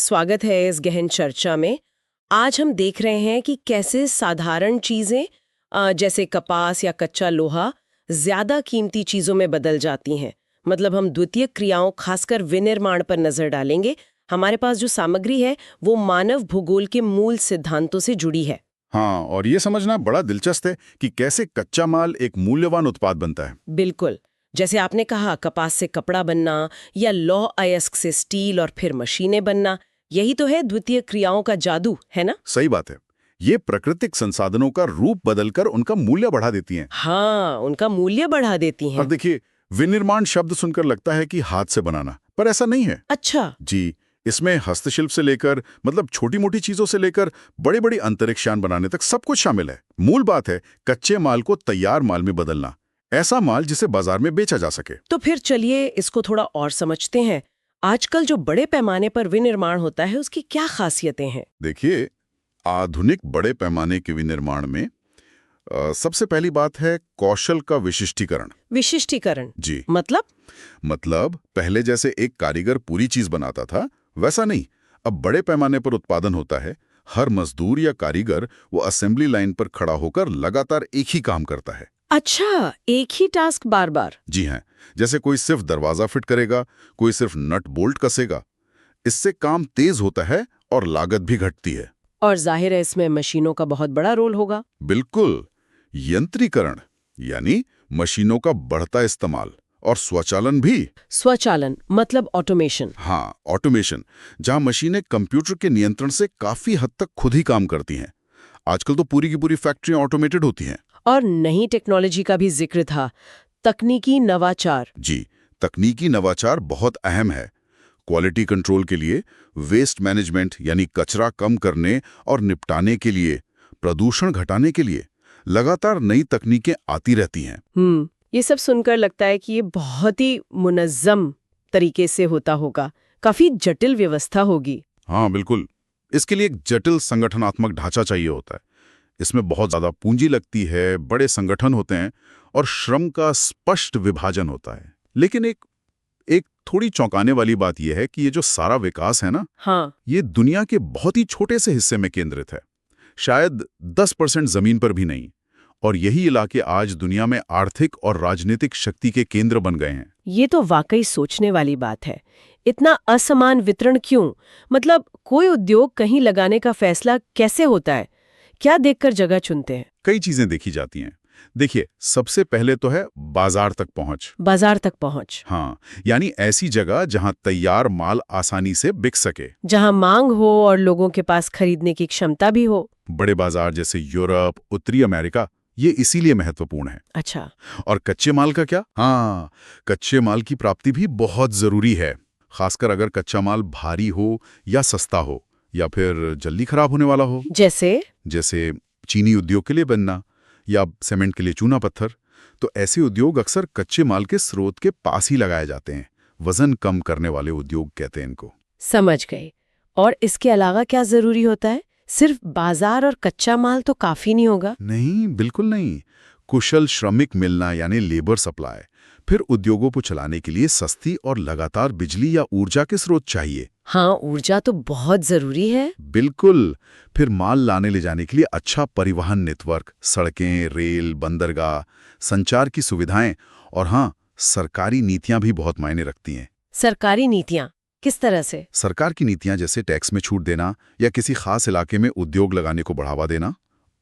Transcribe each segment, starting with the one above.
स्वागत है इस गहन चर्चा में। आज हम देख रहे हैं कि कैसे साधारण चीजें जैसे कपास या कच्चा लोहा ज्यादा कीमती चीजों में बदल जाती हैं। मतलब हम द्वितीयक क्रियाओं खासकर विनिर्माण पर नजर डालेंगे। हमारे पास जो सामग्री है वो मानव भूगोल के मूल सिद्धांतों से जुड़ी है। हाँ, और ये समझना बड़ा दिलचस्प है कि कैसे कच्चा माल एक मूल्यवान उत्पाद बनता है। बिल्कुल, जैसे आपने कहा कपास से कपड़ा बनना या लौह अयस्क से स्टील और फिर मशीनें बनना, यही तो है द्वितीय क्रियाओं का जादू, है ना? सही बात है। ये प्राकृतिक संसाधनों का रूप बदलकर उनका मूल्य बढ़ा देती हैं। हाँ, उनका मूल्य बढ़ा देती हैं। और देखिए, विनिर्माण शब्द सुनकर लगता है कि हाथ से बनाना, पर ऐसा नहीं है। अच्छा। जी, इसमें हस्तशिल्प से लेकर मतलब छोटी मोटी चीजों से लेकर बड़ी बड़ी अंतरिक्ष यान बनाने तक सब कुछ शामिल है। मूल बात है कच्चे माल को तैयार माल में बदलना, ऐसा माल जिसे बाजार में बेचा जा सके। तो फिर चलिए इसको थोड़ा और समझते हैं। आजकल जो बड़े पैमाने पर विनिर्माण होता है उसकी क्या खासियतें हैं? देखिए, आधुनिक बड़े पैमाने के विनिर्माण में सबसे पहली बात है कौशल का विशिष्टीकरण। विशिष्टीकरण? जी, मतलब पहले जैसे एक कारीगर पूरी चीज बनाता था वैसा नहीं, अब बड़े पैमाने पर उत्पादन होता है। हर मजदूर या कारीगर वो असेंबली लाइन पर खड़ा होकर लगातार एक ही काम करता है। अच्छा, एक ही टास्क बार बार? जी हाँ, जैसे कोई सिर्फ दरवाजा फिट करेगा, कोई सिर्फ नट बोल्ट कसेगा। इससे काम तेज होता है और लागत भी घटती है। और जाहिर है इसमें मशीनों का बहुत बड़ा रोल होगा। बिल्कुल, यंत्रीकरण यानी मशीनों का बढ़ता इस्तेमाल और स्वचालन भी। स्वचालन मतलब ऑटोमेशन? हाँ, ऑटोमेशन, जहां मशीनें कंप्यूटर के नियंत्रण से काफी हद तक खुद ही काम करती हैं। आजकल तो पूरी की पूरी फैक्ट्रियां ऑटोमेटेड होती हैं। और नई टेक्नोलॉजी का भी जिक्र था, तकनीकी नवाचार। जी, तकनीकी नवाचार बहुत अहम है। क्वालिटी कंट्रोल के लिए, वेस्ट मैनेजमेंट यानी कचरा कम करने और निपटाने के लिए, प्रदूषण घटाने के लिए लगातार नई तकनीकें आती रहती हैं। ये सब सुनकर लगता है कि ये बहुत ही मुनज़्ज़म तरीके से होता होगा, काफी जटिल व्यवस्था होगी। हाँ बिल्कुल, इसके लिए एक जटिल संगठनात्मक ढांचा चाहिए होता है। इसमें बहुत ज्यादा पूंजी लगती है, बड़े संगठन होते हैं और श्रम का स्पष्ट विभाजन होता है। लेकिन एक थोड़ी चौंकाने वाली बात यह है कि ये जो सारा विकास है ना, हाँ, ये दुनिया के बहुत ही छोटे से हिस्से में केंद्रित है, शायद 10% जमीन पर भी नहीं। और यही इलाके आज दुनिया में आर्थिक और राजनीतिक शक्ति के केंद्र बन गए हैं। ये तो वाकई सोचने वाली बात है। इतना असमान वितरण क्यों? मतलब कोई उद्योग कहीं लगाने का फैसला कैसे होता है? क्या देखकर जगह चुनते हैं? कई चीजें देखी जाती हैं। देखिए, सबसे पहले तो है बाजार तक पहुंच। बाजार तक पहुंच? हाँ, यानी ऐसी जगह जहां तैयार माल आसानी से बिक सके, जहां मांग हो और लोगों के पास खरीदने की क्षमता भी हो। बड़े बाजार जैसे यूरोप, उत्तरी अमेरिका, ये इसीलिए महत्वपूर्ण है। अच्छा। और कच्चे माल का क्या? हाँ, कच्चे माल की प्राप्ति भी बहुत जरूरी है, खासकर अगर कच्चा माल भारी हो या सस्ता हो या फिर जल्दी खराब होने वाला हो। जैसे चीनी उद्योग के लिए बनना या सीमेंट के लिए चूना पत्थर। तो ऐसे उद्योग अक्सर कच्चे माल के स्रोत के पास ही लगाए जाते हैं। वजन कम करने वाले उद्योग कहते हैं इनको। समझ गई। और इसके अलावा क्या जरूरी होता है? सिर्फ बाजार और कच्चा माल तो काफी नहीं होगा? नहीं, बिल्कुल नहीं। कुशल श्रमिक मिलना यानी लेबर सप्लाई। फिर उद्योगों को चलाने के लिए सस्ती और लगातार बिजली या ऊर्जा के स्रोत चाहिए। हाँ, ऊर्जा तो बहुत जरूरी है। बिल्कुल। फिर माल लाने ले जाने के लिए अच्छा परिवहन नेटवर्क, सड़कें, रेल, बंदरगाह, संचार की सुविधाएं और हाँ, सरकारी नीतियां भी बहुत मायने रखती हैं। सरकारी नीतियां किस तरह से? सरकार की नीतियां जैसे टैक्स में छूट देना या किसी खास इलाके में उद्योग लगाने को बढ़ावा देना।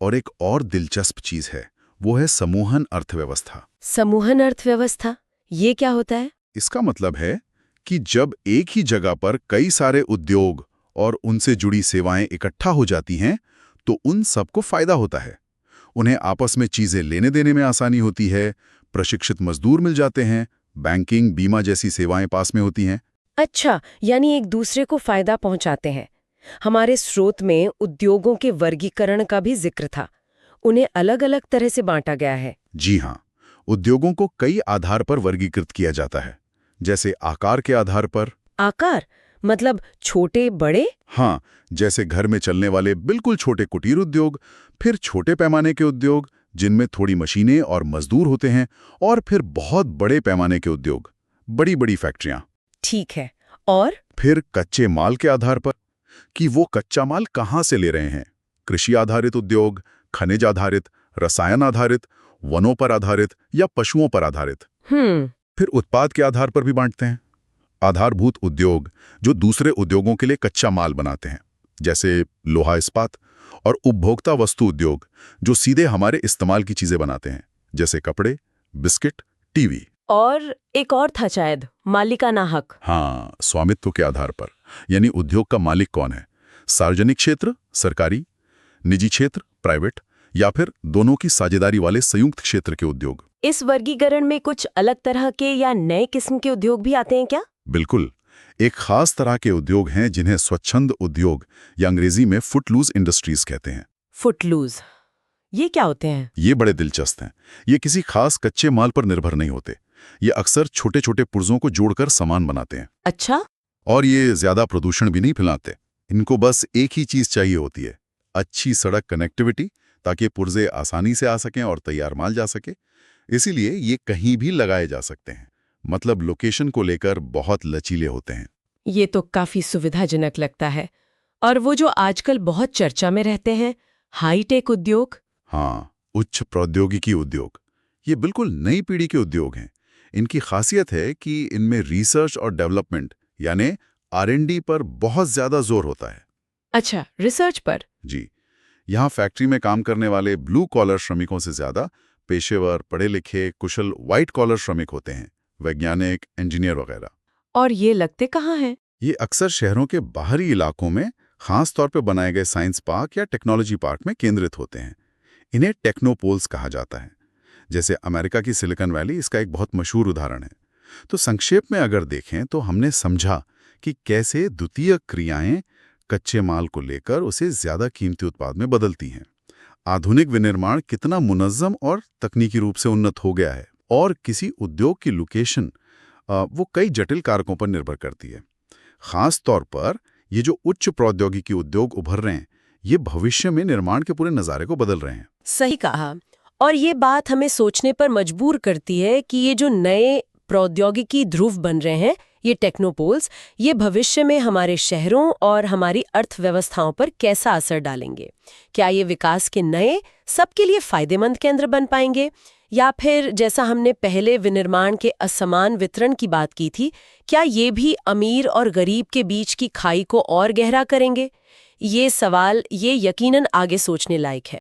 और एक और दिलचस्प चीज है, वो है समूहन अर्थव्यवस्था। समूहन अर्थव्यवस्था, ये क्या होता है? इसका मतलब है कि जब एक ही जगह पर कई सारे उद्योग और उनसे जुड़ी सेवाएं इकट्ठा हो जाती हैं, तो उन सबको फायदा होता है। उन्हें आपस में चीजें लेने देने में आसानी होती है, प्रशिक्षित मजदूर मिल जाते हैं, बैंकिंग, बीमा जैसी सेवाएं पास में होती हैं। अच्छा, यानी एक दूसरे को फायदा पहुंचाते हैं। हमारे स्रोत में उद्योगों के वर्गीकरण का भी जिक्र था। उन्हें अलग अलग तरह से बांटा गया है। जी हाँ, उद्योगों को कई आधार पर वर्गीकृत किया जाता है, जैसे आकार के आधार पर। आकार मतलब छोटे बड़े? हाँ, जैसे घर में चलने वाले बिल्कुल छोटे कुटीर उद्योग, फिर छोटे पैमाने के उद्योग जिनमें थोड़ी मशीनें और मजदूर होते हैं, और फिर बहुत बड़े पैमाने के उद्योग, बड़ी बड़ी फैक्ट्रियां। ठीक है। और फिर कच्चे माल के आधार पर, कि वो कच्चा माल कहाँ से ले रहे हैं। कृषि आधारित उद्योग, खनिज आधारित, रसायन आधारित, वनों पर आधारित या पशुओं पर आधारित। फिर उत्पाद के आधार पर भी बांटते हैं। आधारभूत उद्योग जो दूसरे उद्योगों के लिए कच्चा माल बनाते हैं, जैसे लोहा इस्पात, और उपभोक्ता वस्तु उद्योग जो सीधे हमारे इस्तेमाल की चीजें बनाते हैं, जैसे कपड़े, बिस्किट, टीवी। और एक और था शायद, मालिकाना हक। हाँ, स्वामित्व के आधार पर, यानी उद्योग का मालिक कौन है, सार्वजनिक क्षेत्र, सरकारी, निजी क्षेत्र, प्राइवेट, या फिर दोनों की साझेदारी वाले संयुक्त क्षेत्र के उद्योग। इस वर्गीकरण में कुछ अलग तरह के या नए किस्म के उद्योग भी आते हैं क्या? बिल्कुल। एक खास तरह के उद्योग हैं जिन्हें स्वच्छंद उद्योग या अंग्रेजी में फुटलूज इंडस्ट्रीज कहते हैं। फुटलूज, ये क्या होते हैं? ये बड़े दिलचस्प हैं। ये किसी खास कच्चे माल पर निर्भर नहीं होते। ये अक्सर छोटे छोटे पुर्जों को जोड़कर सामान बनाते हैं। अच्छा। और ये ज्यादा प्रदूषण भी नहीं फैलाते। इनको बस एक ही चीज चाहिए होती है, अच्छी सड़क कनेक्टिविटी, ताकि पुर्जे आसानी से आ सकें और तैयार माल जा सके। इसीलिए ये कहीं भी लगाए जा सकते हैं। मतलब लोकेशन को लेकर बहुत लचीले होते हैं। ये तो काफी सुविधाजनक लगता है। और वो जो आजकल बहुत चर्चा में रहते हैं, हाईटेक उद्योग। हाँ, उच्च प्रौद्योगिकी उद्योग, ये बिल्कुल नई पीढ़ी के उद्योग हैं। इनकी खासियत है कि इनमें रिसर्च और डेवलपमेंट यानी R&D पर बहुत ज्यादा जोर होता है। अच्छा, रिसर्च पर? जी, यहाँ फैक्ट्री में काम करने वाले ब्लू कॉलर श्रमिकों से ज्यादा पेशेवर, पढ़े लिखे, कुशल व्हाइट कॉलर श्रमिक होते हैं, वैज्ञानिक, इंजीनियर वगैरह। और ये लगते कहाँ हैं? ये अक्सर शहरों के बाहरी इलाकों में खास तौर पर बनाए गए साइंस पार्क या टेक्नोलॉजी पार्क में केंद्रित होते हैं। इन्हें टेक्नोपोल्स कहा जाता है। जैसे अमेरिका की सिलिकॉन वैली इसका एक बहुत मशहूर उदाहरण है। तो संक्षेप में अगर देखें तो हमने समझा कि कैसे द्वितीयक क्रियाएं कच्चे माल को लेकर उसे ज्यादा कीमती उत्पाद में बदलती हैं। आधुनिक विनिर्माण कितना मुनज्जम और तकनीकी रूप से उन्नत हो गया है, और किसी उद्योग की लोकेशन वो कई जटिल कारकों पर निर्भर करती है। खास तौर पर ये जो उच्च प्रौद्योगिकी उद्योग उभर रहे हैं, ये भविष्य में निर्माण के पूरे नज़ारे को बदल रहे हैं। सही कहा। और ये बात हमें सोचने पर मजबूर करती है कि ये जो नए प्रौद्योगिकी ध्रुव बन रहे हैं, ये टेक्नोपोल्स, ये भविष्य में हमारे शहरों और हमारी अर्थव्यवस्थाओं पर कैसा असर डालेंगे। क्या ये विकास के नए, सबके लिए फायदेमंद केंद्र बन पाएंगे, या फिर जैसा हमने पहले विनिर्माण के असमान वितरण की बात की थी, क्या ये भी अमीर और गरीब के बीच की खाई को और गहरा करेंगे? ये सवाल, ये यकीनन आगे सोचने लायक है।